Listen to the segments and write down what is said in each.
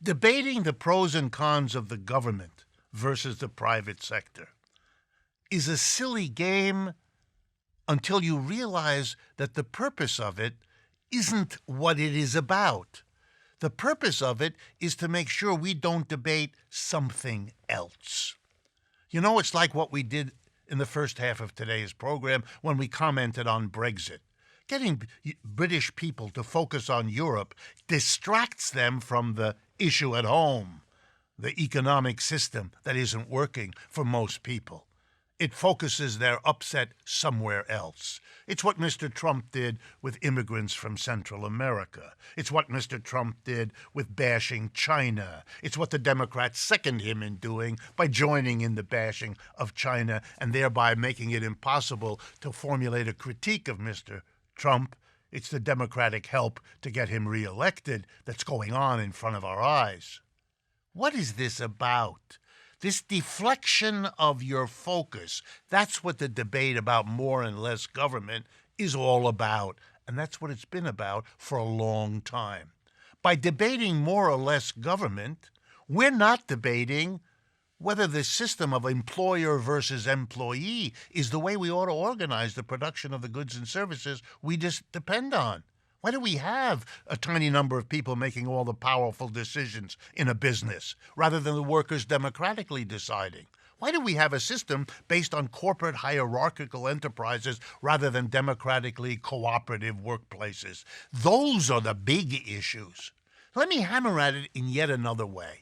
Debating the pros and cons of the government versus the private sector is a silly game until you realize that the purpose of it isn't what it is about. The purpose of it is to make sure we don't debate something else. You know, it's like what we did in the first half of today's program when we commented on Brexit. Getting British people to focus on Europe distracts them from the issue at home, the economic system that isn't working for most people. It focuses their upset somewhere else. It's what Mr. Trump did with immigrants from Central America. It's what Mr. Trump did with bashing China. It's what the Democrats second him in doing by joining in the bashing of China and thereby making it impossible to formulate a critique of Mr. Trump. It's the Democratic help to get him reelected that's going on in front of our eyes. What is this about? This deflection of your focus, that's what the debate about more and less government is all about. And that's what it's been about for a long time. By debating more or less government, we're not debating whether the system of employer versus employee is the way we ought to organize the production of the goods and services we just depend on. Why do we have a tiny number of people making all the powerful decisions in a business rather than the workers democratically deciding? Why do we have a system based on corporate hierarchical enterprises rather than democratically cooperative workplaces? Those are the big issues. Let me hammer at it in yet another way.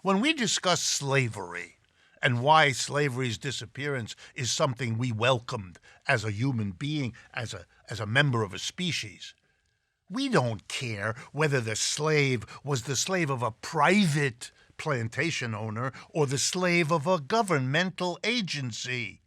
When we discuss slavery and why slavery's disappearance is something we welcomed as a human being, as a member of a species, we don't care whether the slave was the slave of a private plantation owner or the slave of a governmental agency.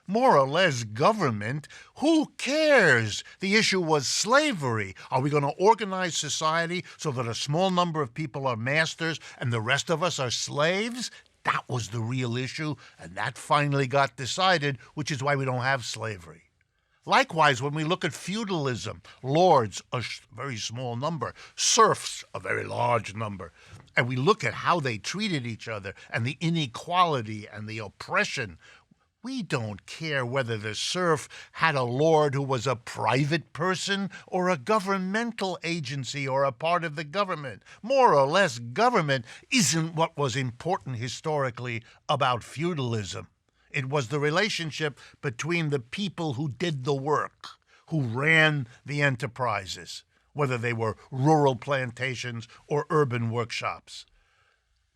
More or less government, who cares? The issue was slavery. Are we going to organize society so that a small number of people are masters and the rest of us are slaves? That was the real issue, and that finally got decided, which is why we don't have slavery. Likewise, when we look at feudalism, lords, a very small number, serfs, a very large number, and we look at how they treated each other and the inequality and the oppression, we don't care whether the serf had a lord who was a private person or a governmental agency or a part of the government. More or less, government isn't what was important historically about feudalism. It was the relationship between the people who did the work, who ran the enterprises, whether they were rural plantations or urban workshops.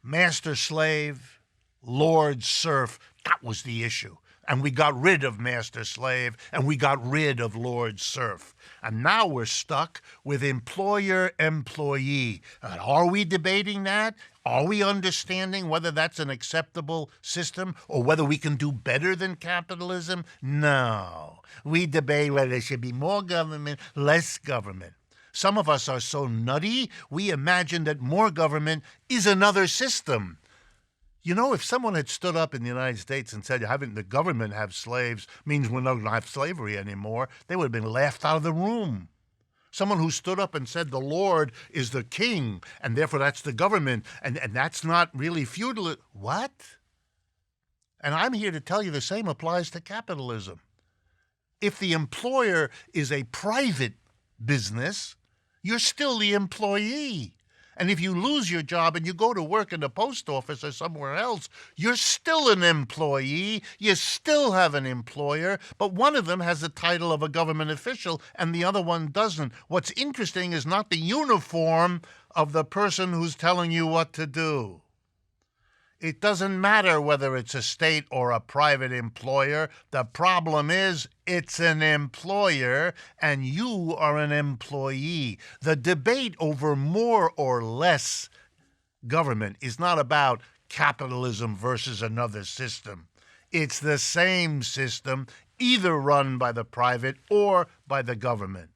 Master-slave, lord-serf, that was the issue. And we got rid of master-slave, and we got rid of lord-serf. And now we're stuck with employer-employee. Are we debating that? Are we understanding whether that's an acceptable system or whether we can do better than capitalism? No. We debate whether there should be more government, less government. Some of us are so nutty, we imagine that more government is another system. You know, if someone had stood up in the United States and said having the government have slaves means we're not going to have slavery anymore, they would have been laughed out of the room. Someone who stood up and said the Lord is the king, and therefore that's the government, and that's not really feudal. What? And I'm here to tell you the same applies to capitalism. If the employer is a private business, you're still the employee. And if you lose your job and you go to work in the post office or somewhere else, you're still an employee. You still have an employer, but one of them has the title of a government official and the other one doesn't. What's interesting is not the uniform of the person who's telling you what to do. It doesn't matter whether it's a state or a private employer. The problem is it's an employer and you are an employee. The debate over more or less government is not about capitalism versus another system. It's the same system, either run by the private or by the government.